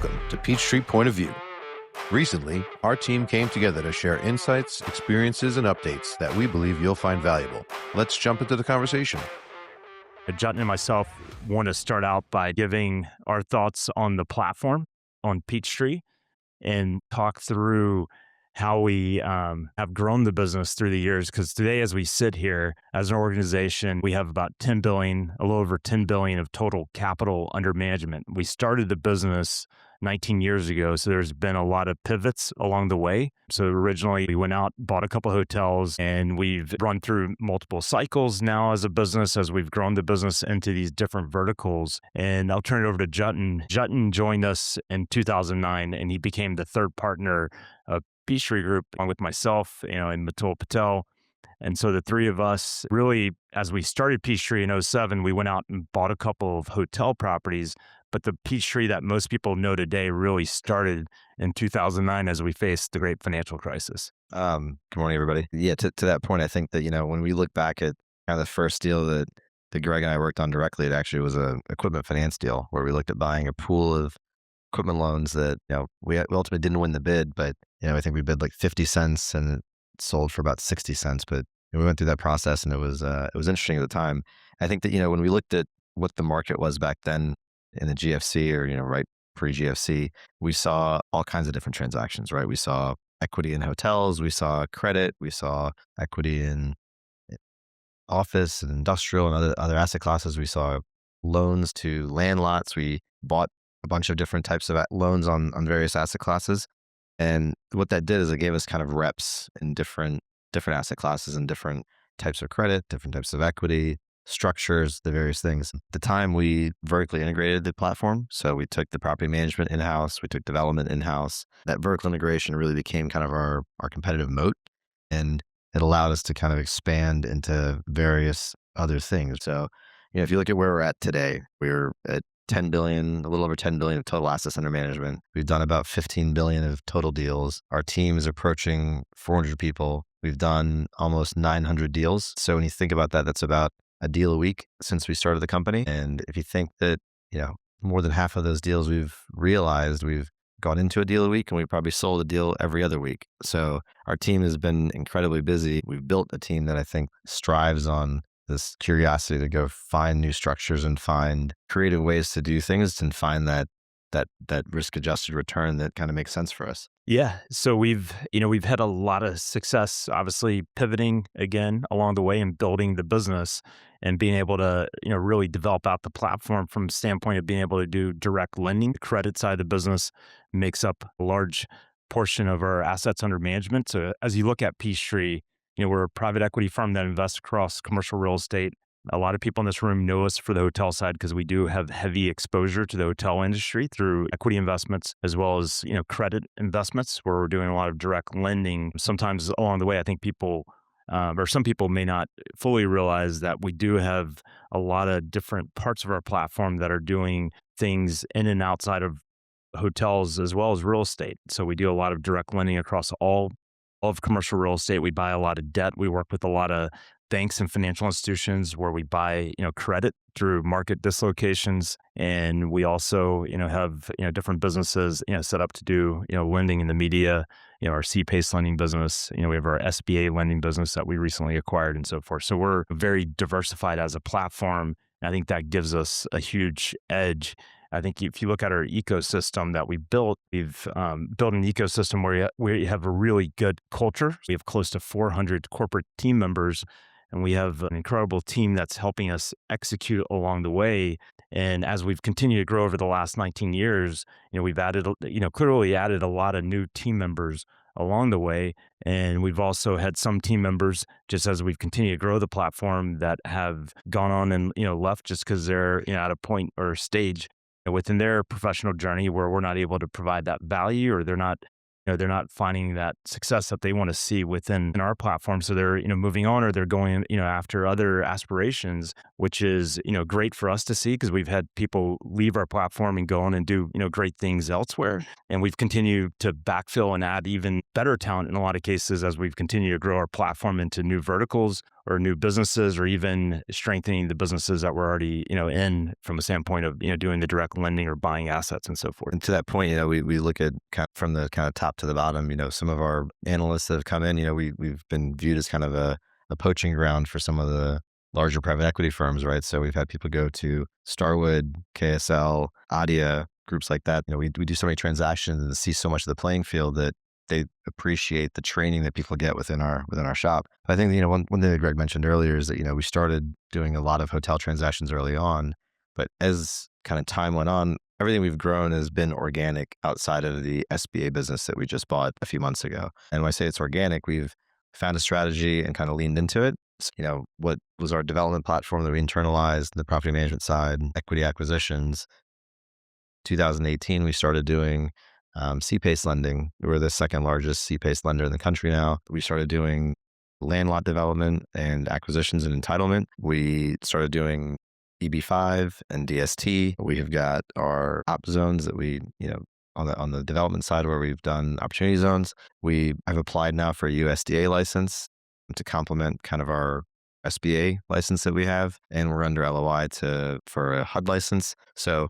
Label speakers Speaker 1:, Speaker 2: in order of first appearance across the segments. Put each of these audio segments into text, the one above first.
Speaker 1: Welcome to Peachtree Point of View. Recently, our team came together to share insights, experiences, and updates that we believe you'll find valuable. Let's jump into the conversation.
Speaker 2: Jatin and myself want to start out by giving our thoughts on the platform on Peachtree and talk through how we have grown the business through the years. Because today, as we sit here as an organization, we have about 10 billion, a little over 10 billion of total capital under management. We started the business 19 years ago, so there's been a lot of pivots along the way. So originally we went out, bought a couple of hotels, and we've run through multiple cycles now as a business as we've grown the business into these different verticals. And I'll turn it over to Jatin. Jatin joined us in 2009, and he became the third partner of Peachtree Group, along with myself, and Matul Patel. And so the three of us really, as we started Peachtree in 2007, we went out and bought a couple of hotel properties. But the Peachtree that most people know today really started in 2009 as we faced the great financial crisis.
Speaker 3: Good morning, everybody. Yeah, to that point, I think that, when we look back at kind of the first deal that Greg and I worked on directly, it actually was a equipment finance deal where we looked at buying a pool of equipment loans that, we ultimately didn't win the bid, but, I think we bid like 50 cents and it sold for about 60 cents. But we went through that process and it was interesting at the time. I think that, when we looked at what the market was back then in the GFC or, right pre-GFC, we saw all kinds of different transactions, right? We saw equity in hotels, we saw credit, we saw equity in office and industrial and other asset classes. We saw loans to land lots. We bought a bunch of different types of loans on various asset classes. And what that did is it gave us kind of reps in different asset classes and different types of credit, different types of equity, structures, the various things. At the time, we vertically integrated the platform. So we took the property management in-house, we took development in-house. That vertical integration really became kind of our competitive moat. And it allowed us to kind of expand into various other things. So, if you look at where we're at today, we're at 10 billion, a little over 10 billion of total assets under management. We've done about 15 billion of total deals. Our team is approaching 400 people. We've done almost 900 deals. So when you think about that, that's about a deal a week since we started the company. And if you think that, more than half of those deals we've realized, we've gone into a deal a week and we probably sold a deal every other week. So our team has been incredibly busy. We've built a team that I think strives on this curiosity to go find new structures and find creative ways to do things and find that risk-adjusted return that kind of makes sense for us.
Speaker 2: Yeah. So we've had a lot of success, obviously pivoting again along the way and building the business and being able to, really develop out the platform from the standpoint of being able to do direct lending. The credit side of the business makes up a large portion of our assets under management. So as you look at Peachtree, we're a private equity firm that invests across commercial real estate. A lot of people in this room know us for the hotel side because we do have heavy exposure to the hotel industry through equity investments as well as, credit investments where we're doing a lot of direct lending. Sometimes along the way, I think people or some people may not fully realize that we do have a lot of different parts of our platform that are doing things in and outside of hotels as well as real estate. So we do a lot of direct lending across all of commercial real estate. We buy a lot of debt. We work with a lot of banks and financial institutions where we buy, credit through market dislocations. And we also, have, different businesses, set up to do, lending in the media, our C-PACE lending business, we have our SBA lending business that we recently acquired and so forth. So we're very diversified as a platform. And I think that gives us a huge edge. I think if you look at our ecosystem that we built, we've built an ecosystem where we have a really good culture. We have close to 400 corporate team members, and we have an incredible team that's helping us execute along the way. And as we've continued to grow over the last 19 years, we've added, clearly added a lot of new team members along the way. And we've also had some team members, just as we've continued to grow the platform, that have gone on and, left just because they're, at a point or a stage within their professional journey where we're not able to provide that value, or they're not finding that success that they want to see within our platform. So they're, moving on, or they're going, after other aspirations, which is, great for us to see because we've had people leave our platform and go on and do, great things elsewhere. And we've continued to backfill and add even better talent in a lot of cases as we've continued to grow our platform into new verticals or new businesses, or even strengthening the businesses that we're already, in from a standpoint of, doing the direct lending or buying assets and so forth.
Speaker 3: And to that point, we look at kind of from the kind of top to the bottom. Some of our analysts that have come in, we've been viewed as kind of a poaching ground for some of the larger private equity firms, right? So we've had people go to Starwood, KSL, Adia, groups like that. We do so many transactions and see so much of the playing field that they appreciate the training that people get within our shop. I think, one thing that Greg mentioned earlier is that, we started doing a lot of hotel transactions early on, but as kind of time went on, everything we've grown has been organic outside of the SBA business that we just bought a few months ago. And when I say it's organic, we've found a strategy and kind of leaned into it. So, what was our development platform that we internalized, the property management side, equity acquisitions. 2018, we started doing C-PACE lending. We're the second largest C-PACE lender in the country now. We started doing land lot development and acquisitions and entitlement. We started doing EB5 and DST. We have got our op zones that we, on the development side where we've done opportunity zones. We have applied now for a USDA license to complement kind of our SBA license that we have, and we're under LOI for a HUD license. So,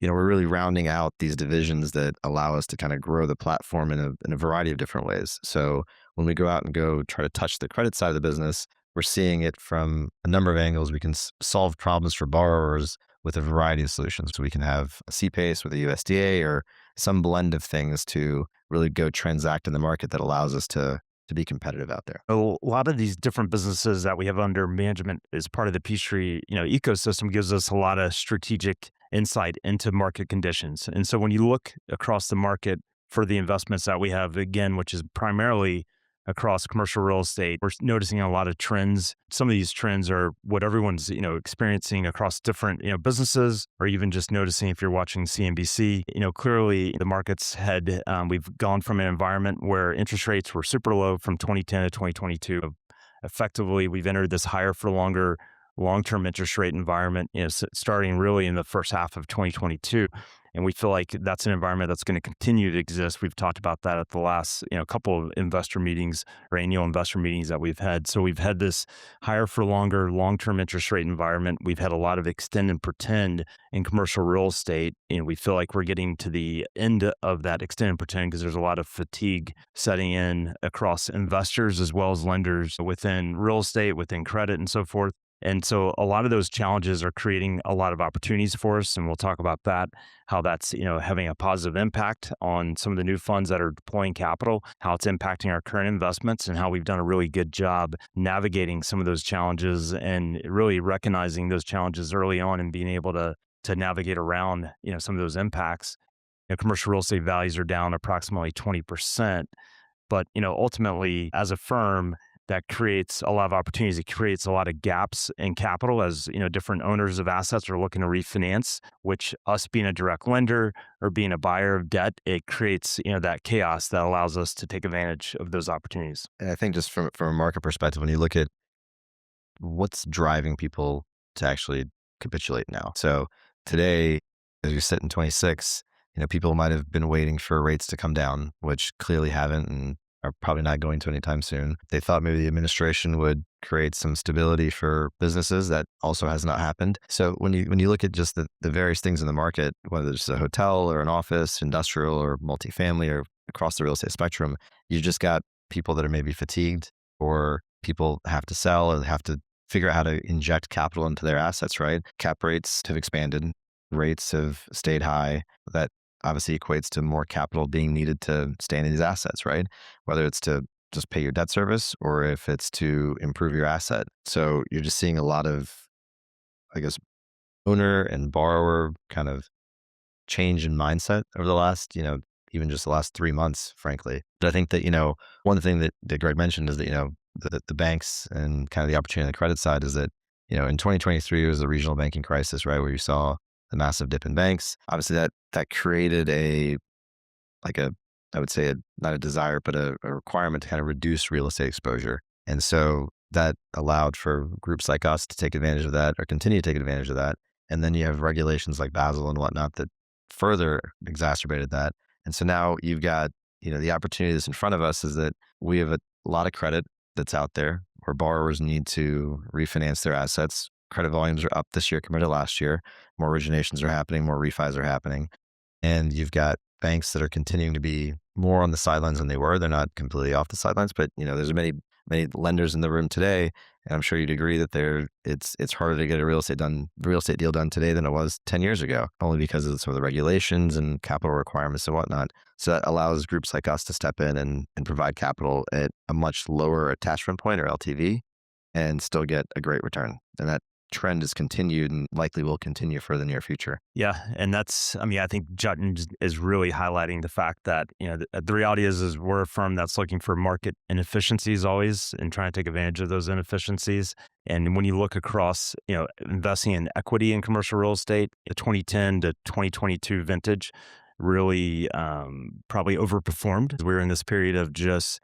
Speaker 3: we're really rounding out these divisions that allow us to kind of grow the platform in a variety of different ways. So when we go out and go try to touch the credit side of the business, we're seeing it from a number of angles. We can solve problems for borrowers with a variety of solutions. So we can have a CPACE with a USDA or some blend of things to really go transact in the market that allows us to be competitive out there.
Speaker 2: A lot of these different businesses that we have under management as part of the Peachtree, ecosystem gives us a lot of strategic insight into market conditions. And so when you look across the market for the investments that we have, again, which is primarily across commercial real estate, we're noticing a lot of trends. Some of these trends are what everyone's, experiencing across different, businesses, or even just noticing if you're watching CNBC, clearly the markets we've gone from an environment where interest rates were super low from 2010 to 2022. Effectively, we've entered this higher for longer long-term interest rate environment, starting really in the first half of 2022. And we feel like that's an environment that's going to continue to exist. We've talked about that at the last, couple of investor meetings or annual investor meetings that we've had. So we've had this higher for longer, long-term interest rate environment. We've had a lot of extend and pretend in commercial real estate. And we feel like we're getting to the end of that extend and pretend because there's a lot of fatigue setting in across investors as well as lenders within real estate, within credit and so forth. And so a lot of those challenges are creating a lot of opportunities for us. And we'll talk about that, how that's, having a positive impact on some of the new funds that are deploying capital, how it's impacting our current investments, and how we've done a really good job navigating some of those challenges and really recognizing those challenges early on and being able to navigate around, some of those impacts. Commercial real estate values are down approximately 20%. But, ultimately, as a firm, that creates a lot of opportunities. It creates a lot of gaps in capital as, different owners of assets are looking to refinance, which us being a direct lender or being a buyer of debt, it creates, that chaos that allows us to take advantage of those opportunities.
Speaker 3: And I think just from a market perspective, when you look at what's driving people to actually capitulate now. So today, as we sit in 26, people might have been waiting for rates to come down, which clearly haven't and are probably not going to anytime soon. They thought maybe the administration would create some stability for businesses. That also has not happened. So when you look at just the various things in the market, whether it's a hotel or an office, industrial or multifamily or across the real estate spectrum, you've just got people that are maybe fatigued, or people have to sell or have to figure out how to inject capital into their assets, right? Cap rates have expanded. Rates have stayed high. That obviously equates to more capital being needed to stay in these assets, right? Whether it's to just pay your debt service or if it's to improve your asset. So you're just seeing a lot of, I guess, owner and borrower kind of change in mindset over the last, even just the last 3 months, frankly. But I think that, one thing that Greg mentioned is that, the banks and kind of the opportunity on the credit side is that, in 2023 was the regional banking crisis, right? Where you saw the massive dip in banks. Obviously that created I would say not a desire, but a requirement to kind of reduce real estate exposure. And so that allowed for groups like us to take advantage of that or continue to take advantage of that. And then you have regulations like Basel and whatnot that further exacerbated that. And so now you've got, the opportunity that's in front of us is that we have a lot of credit that's out there. where borrowers need to refinance their assets. Credit volumes are up this year compared to last year. More originations are happening, more refis are happening. And you've got banks that are continuing to be more on the sidelines than they were. They're not completely off the sidelines, but there's many lenders in the room today, and I'm sure you'd agree that it's harder to get a real estate deal done today than it was 10 years ago, only because of some of the regulations and capital requirements and whatnot. So that allows groups like us to step in and provide capital at a much lower attachment point or LTV and still get a great return. And that trend has continued and likely will continue for the near future.
Speaker 2: Yeah, and I think Jatin is really highlighting the fact that, the reality is we're a firm that's looking for market inefficiencies always and trying to take advantage of those inefficiencies. And when you look across, investing in equity in commercial real estate, the 2010 to 2022 vintage really probably overperformed. We were in this period of just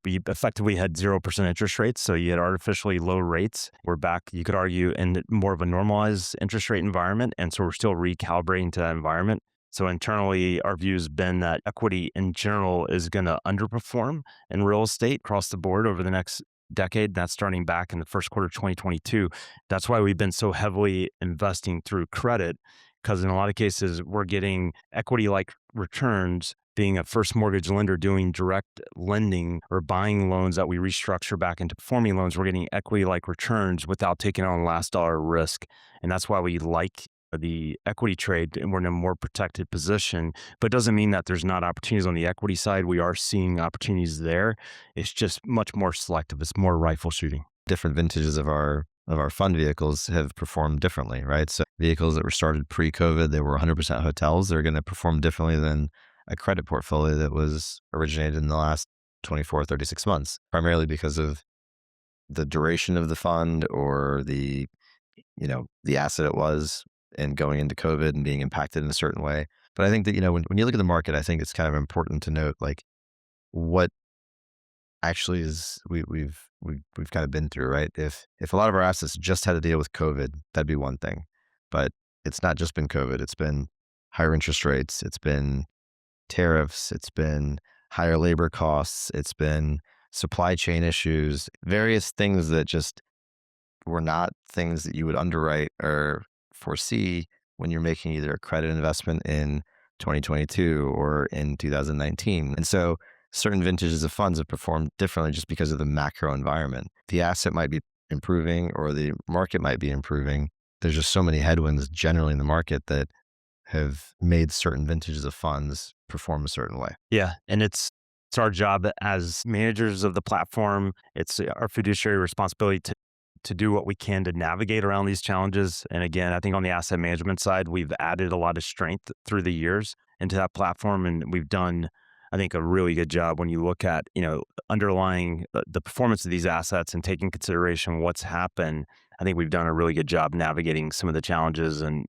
Speaker 2: we effectively had 0% interest rates. So you had artificially low rates. We're back, you could argue, in more of a normalized interest rate environment. And so we're still recalibrating to that environment. So internally, our view has been that equity in general is going to underperform in real estate across the board over the next decade. That's starting back in the first quarter of 2022. That's why we've been so heavily investing through credit, because in a lot of cases, we're getting equity-like returns. Being a first mortgage lender doing direct lending or buying loans that we restructure back into performing loans, we're getting equity-like returns without taking on last dollar risk. And that's why we like the equity trade, and we're in a more protected position. But it doesn't mean that there's not opportunities on the equity side. We are seeing opportunities there. It's just much more selective. It's more rifle shooting.
Speaker 3: Different vintages of our fund vehicles have performed differently, right? So vehicles that were started pre-COVID, they were 100% hotels. They're going to perform differently than a credit portfolio that was originated in the last 24, 36 months, primarily because of the duration of the fund or the asset it was and going into COVID and being impacted in a certain way. But I think that, when you look at the market, I think it's kind of important to note, like, what actually is we've kind of been through, right? If a lot of our assets just had to deal with COVID, that'd be one thing. But it's not just been COVID. It's been higher interest rates. It's been tariffs. It's been higher labor costs. It's been supply chain issues, various things that just were not things that you would underwrite or foresee when you're making either a credit investment in 2022 or in 2019. And so certain vintages of funds have performed differently just because of the macro environment. The asset might be improving or the market might be improving. There's just so many headwinds generally in the market that have made certain vintages of funds perform a certain way.
Speaker 2: Yeah, and it's our job as managers of the platform. It's our fiduciary responsibility to do what we can to navigate around these challenges. And again, I think on the asset management side, we've added a lot of strength through the years into that platform, and we've done, I think, a really good job when you look at, underlying the performance of these assets and taking consideration what's happened. I think we've done a really good job navigating some of the challenges and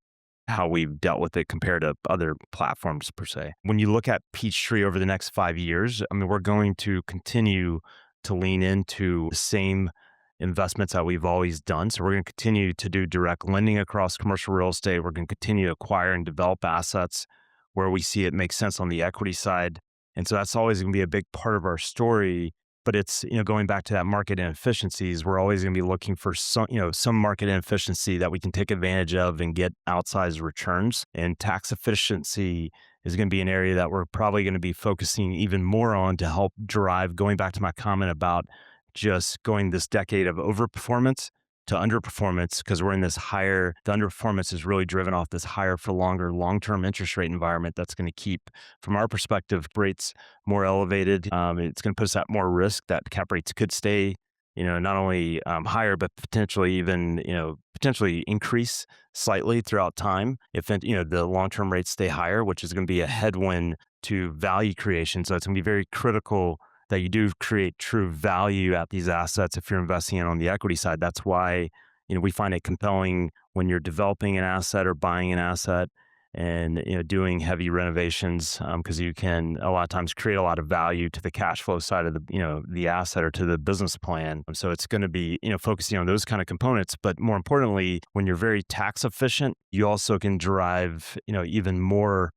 Speaker 2: how we've dealt with it compared to other platforms per se. When you look at Peachtree over the next 5 years, we're going to continue to lean into the same investments that we've always done. So we're going to continue to do direct lending across commercial real estate. We're going to continue to acquire and develop assets where we see it makes sense on the equity side. And so that's always going to be a big part of our story. But it's, going back to that market inefficiencies, we're always going to be looking for some market inefficiency that we can take advantage of and get outsized returns. And tax efficiency is going to be an area that we're probably going to be focusing even more on to help drive, going back to my comment about just going this decade of overperformance to underperformance, because we're in this the underperformance is really driven off this higher for longer long-term interest rate environment that's going to keep, from our perspective, rates more elevated. It's going to put us at more risk that cap rates could stay, not only higher, but potentially even, potentially increase slightly throughout time if, the long-term rates stay higher, which is going to be a headwind to value creation. So it's going to be very critical that you do create true value at these assets if you're investing in on the equity side. That's why, we find it compelling when you're developing an asset or buying an asset and, doing heavy renovations, because you can a lot of times create a lot of value to the cash flow side of the asset or to the business plan. So it's going to be, focusing on those kind of components. But more importantly, when you're very tax efficient, you also can drive, even more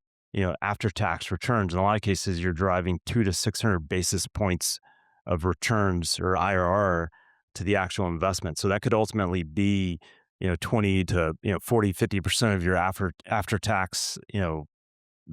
Speaker 2: after-tax returns. In a lot of cases, you're driving 200 to 600 basis points of returns or IRR to the actual investment. So that could ultimately be, 20 to, 40, 50% of your after tax,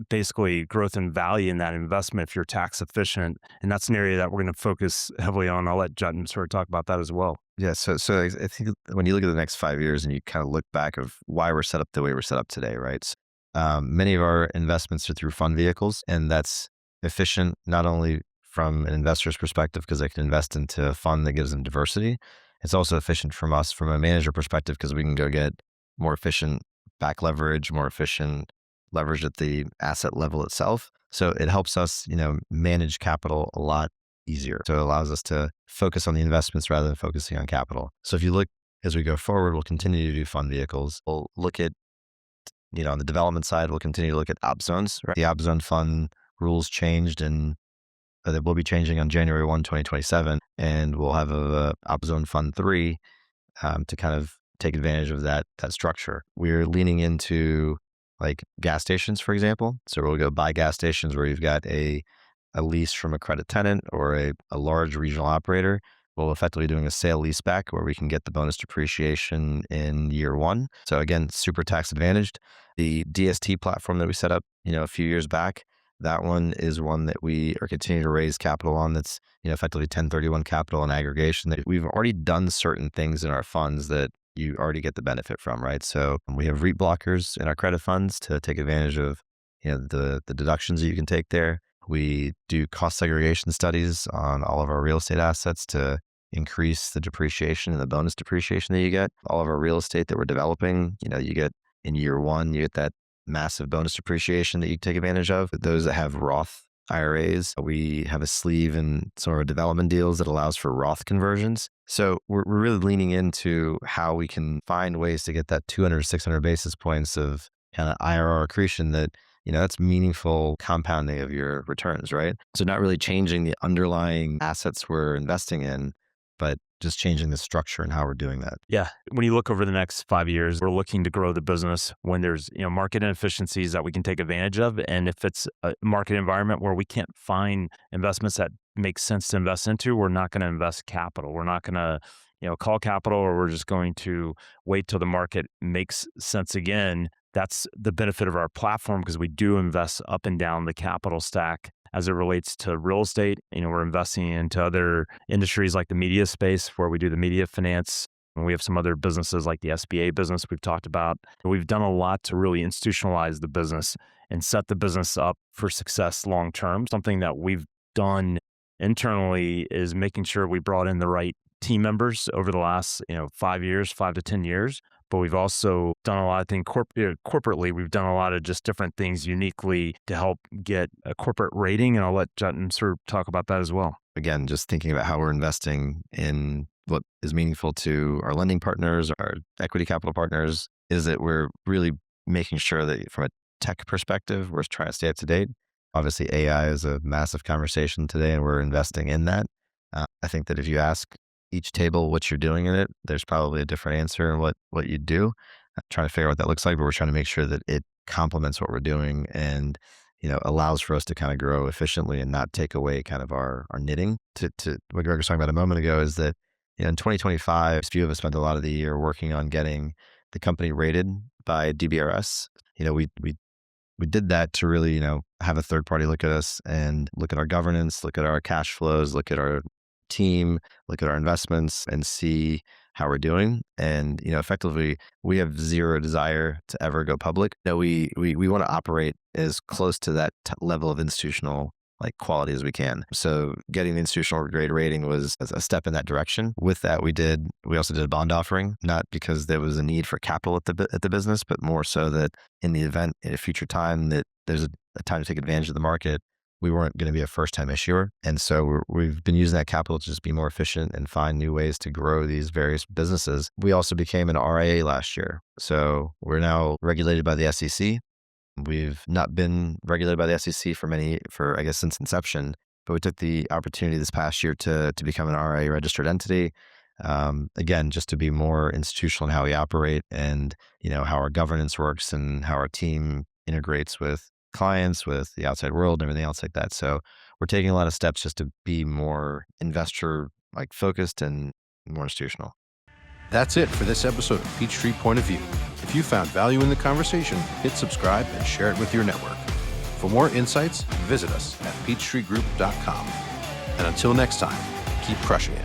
Speaker 2: basically growth and value in that investment if you're tax efficient. And that's an area that we're going to focus heavily on. I'll let Jatin sort of talk about that as well.
Speaker 3: Yeah, so I think when you look at the next 5 years and you kind of look back of why we're set up the way we're set up today, right? Many of our investments are through fund vehicles, and that's efficient not only from an investor's perspective because they can invest into a fund that gives them diversity. It's also efficient from us from a manager perspective because we can go get more efficient back leverage, more efficient leverage at the asset level itself. So it helps us, manage capital a lot easier. So it allows us to focus on the investments rather than focusing on capital. So if you look as we go forward, we'll continue to do fund vehicles. We'll look at, on the development side, we'll continue to look at op zones. Right? The op zone fund rules changed and they will be changing on January 1, 2027. And we'll have a op zone fund 3 to kind of take advantage of that structure. We're leaning into like gas stations, for example. So we'll go buy gas stations where you've got a lease from a credit tenant or a large regional operator. We'll effectively doing a sale leaseback where we can get the bonus depreciation in year 1. So again, super tax advantaged. The DST platform that we set up, a few years back, that one is one that we are continuing to raise capital on. That's, effectively 1031 capital and aggregation. That we've already done certain things in our funds that you already get the benefit from, right? So we have REIT blockers in our credit funds to take advantage of, the deductions that you can take there. We do cost segregation studies on all of our real estate assets to increase the depreciation and the bonus depreciation that you get. All of our real estate that we're developing, you get in year 1, you get that massive bonus depreciation that you take advantage of. Those that have Roth IRAs, we have a sleeve in some of our development deals that allows for Roth conversions. So we're really leaning into how we can find ways to get that 200 to 600 basis points of kind of IRR accretion that, that's meaningful compounding of your returns, right? So not really changing the underlying assets we're investing in, but just changing the structure and how we're doing that.
Speaker 2: Yeah. When you look over the next 5 years, we're looking to grow the business when there's, market inefficiencies that we can take advantage of. And if it's a market environment where we can't find investments that make sense to invest into, we're not going to invest capital. We're not going to, call capital, or we're just going to wait till the market makes sense again. That's the benefit of our platform because we do invest up and down the capital stack. As it relates to real estate, we're investing into other industries like the media space where we do the media finance. And we have some other businesses like the SBA business we've talked about. We've done a lot to really institutionalize the business and set the business up for success long term. Something that we've done internally is making sure we brought in the right team members over the last 5 years, 5 to 10 years. But we've also done a lot of things corporately. We've done a lot of just different things uniquely to help get a corporate rating. And I'll let Jatin sort of talk about that as well.
Speaker 3: Again, just thinking about how we're investing in what is meaningful to our lending partners, our equity capital partners, is that we're really making sure that from a tech perspective, we're trying to stay up to date. Obviously, AI is a massive conversation today, and we're investing in that. I think that if you ask each table what you're doing in it, there's probably a different answer in what you do. I'm trying to figure out what that looks like, but we're trying to make sure that it complements what we're doing and allows for us to kind of grow efficiently and not take away kind of our knitting. To what Greg was talking about a moment ago is that in 2025, a few of us spent a lot of the year working on getting the company rated by DBRS. We did that to really have a third party look at us and look at our governance, look at our cash flows, look at our team, look at our investments and see how we're doing. And, effectively we have zero desire to ever go public. That we want to operate as close to that level of institutional like quality as we can. So getting the institutional grade rating was a step in that direction. With that, we also did a bond offering, not because there was a need for capital at the business, but more so that in the event in a future time that there's a time to take advantage of the market, we weren't going to be a first-time issuer. And so we've been using that capital to just be more efficient and find new ways to grow these various businesses. We also became an RIA last year. So we're now regulated by the SEC. We've not been regulated by the SEC for I guess since inception, but we took the opportunity this past year to become an RIA registered entity. Again, just to be more institutional in how we operate and, how our governance works and how our team integrates with clients, with the outside world and everything else like that. So we're taking a lot of steps just to be more investor like focused and more institutional.
Speaker 1: That's it for this episode of Peachtree Point of View. If you found value in the conversation, hit subscribe and share it with your network. For more insights, visit us at peachtreegroup.com. And until next time, keep crushing it.